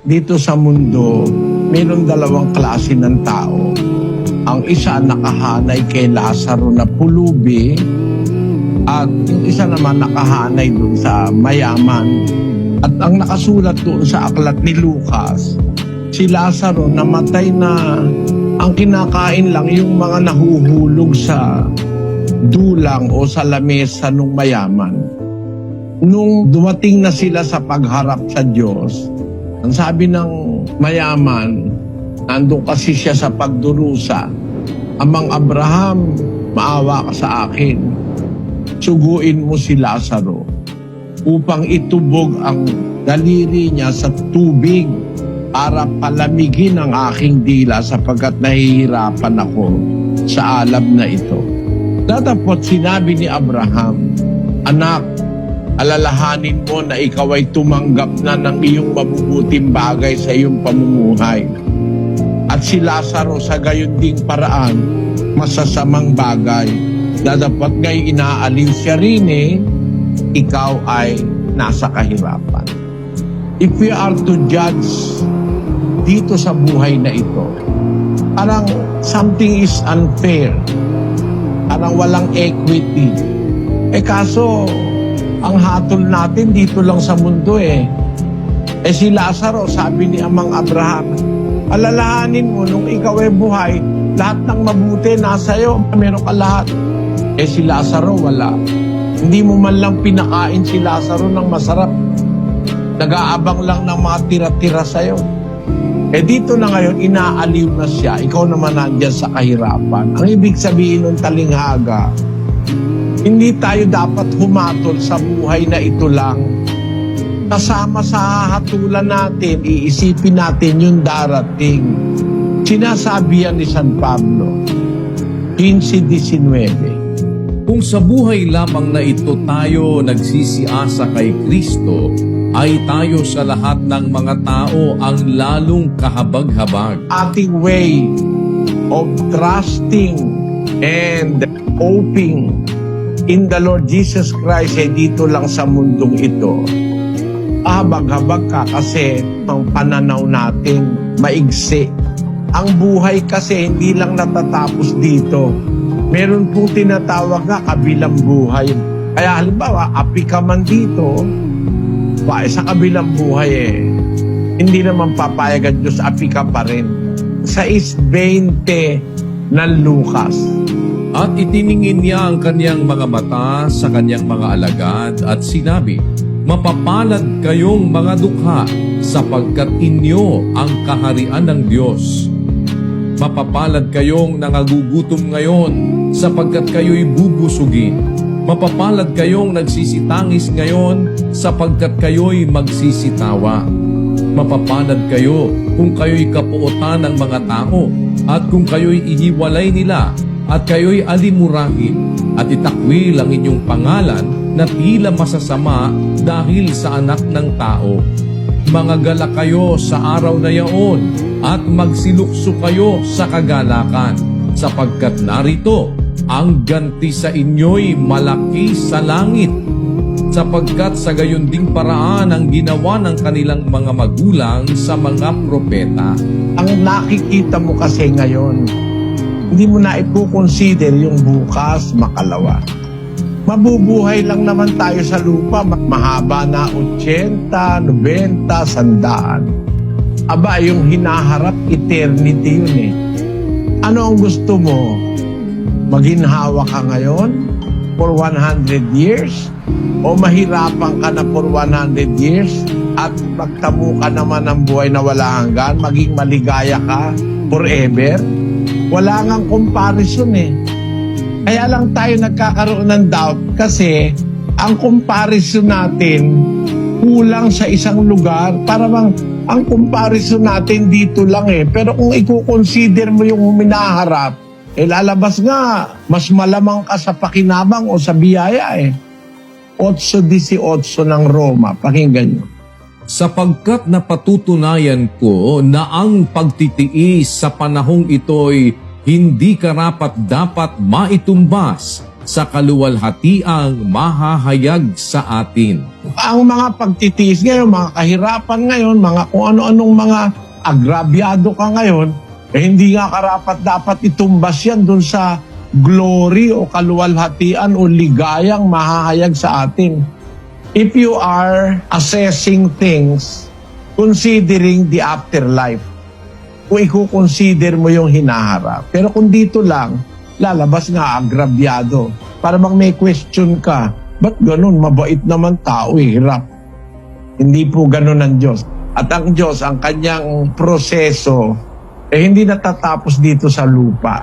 Dito sa mundo, mayroong dalawang klase ng tao. Ang isa nakahanay kay Lazaro na pulubi at yung isa naman nakahanay dun sa mayaman. At ang nakasulat doon sa aklat ni Lucas, si Lazaro namatay na ang kinakain lang yung mga nahuhulog sa dulang o sa lamesa ng mayaman. Nung dumating na sila sa pagharap sa Diyos, ang sabi ng mayaman, nandun kasi siya sa pagdurusa, Amang Abraham, maawa ka sa akin. Suguin mo si Lazaro upang itubog ang daliri niya sa tubig para palamigin ang aking dila sapagkat nahihirapan ako sa alab na ito. Datapot sinabi ni Abraham, Anak, alalahanin mo na ikaw ay tumanggap na ng iyong mabubuting bagay sa iyong pamumuhay. At si Lazaro sa gayon ding paraan, masasamang bagay. Datapot nga'y inaaliw siya rin ikaw ay nasa kahirapan. If we are to judge dito sa buhay na ito, parang something is unfair. Parang walang equity. Kaso, ang hatol natin dito lang sa mundo si Lazaro, sabi ni Amang Abraham, alalahanin mo nung ikaw ay buhay, lahat ng mabuti nasa iyo, meron ka lahat. Si Lazaro, wala. Hindi mo man lang pinakain si Lazaro ng masarap. Nag-aabang lang ng mga tira-tira sa'yo. Dito na ngayon, inaaliw na siya. Ikaw naman nandyan sa kahirapan. Ang ibig sabihin ng talinghaga, hindi tayo dapat humatol sa buhay na ito lang. Kasama sa hahatulan natin, iisipin natin yung darating. Sinasabi yan ni San Pablo, 15:19. Kung sa buhay lamang na ito tayo nagsisiasa kay Kristo, ay tayo sa lahat ng mga tao ang lalong kahabag-habag. Ating way of trusting and hoping in the Lord Jesus Christ dito lang sa mundong ito. Habag-habag ka kasi ang pananaw natin maigsi. Ang buhay kasi hindi lang natatapos dito. Meron pong tinatawag na kabilang buhay. Kaya halimbawa, api ka man dito, sa kabilang buhay hindi naman papayag ang Diyos, api ka pa rin. Sa 6:20 ng Lucas. At itiningin niya ang kanyang mga mata sa kanyang mga alagad at sinabi, Mapapalad kayong mga dukha sapagkat inyo ang kaharian ng Diyos. Mapapalad kayong nangagugutom ngayon sapagkat kayo'y bubusugin. Mapapalad kayong nagsisitangis ngayon sapagkat kayo'y magsisitawa. Mapapalad kayo kung kayo'y kapuotan ng mga tao at kung kayo'y ihiwalay nila at kayo'y alimurahin at itakwil ang inyong pangalan na tila masasama dahil sa anak ng tao. Mangagala kayo sa araw na yaon at magsilukso kayo sa kagalakan sapagkat narito ang ganti sa inyo'y malaki sa langit sapagkat sa gayon ding paraan ang ginawa ng kanilang mga magulang sa mga propeta. Ang nakikita mo kasi ngayon, hindi mo na ipo-consider yung bukas, makalawa. Mabubuhay lang naman tayo sa lupa, mahaba na 80, 90, 100. Aba, yung hinaharap, eternity yun Ano ang gusto mo? Maginhawa ka ngayon for 100 years? O mahirapan ka na for 100 years? At magtamo ka naman ng buhay na wala hanggan? Maging maligaya ka forever? Wala ngang comparison Kaya lang tayo nagkakaroon ng doubt kasi ang comparison natin kulang sa isang lugar. Para bang ang comparison natin dito lang Pero kung i-consider mo yung minaharap, lalabas nga, mas malamang ka sa pakinabang o sa biyaya 8:18 ng Roma. Pakinggan nyo. Sapagkat napatutunayan ko na ang pagtitiis sa panahong ito'y hindi karapat dapat maitumbas sa kaluwalhatiang mahahayag sa atin. Ang mga pagtitiis ngayon, mga kahirapan ngayon, mga kung ano-anong mga agrabyado ka ngayon, hindi nga karapat dapat itumbas yan dun sa glory o kaluwalhatian o ligayang mahahayag sa atin. If you are assessing things, considering the afterlife, kung i-consider mo yung hinaharap. Pero kung dito lang, lalabas nga agrabyado. Para bang may question ka, ba't ganun? Mabait naman tao, hirap. Hindi po ganun ang Diyos. At ang Diyos, ang kanyang proseso, hindi natatapos dito sa lupa.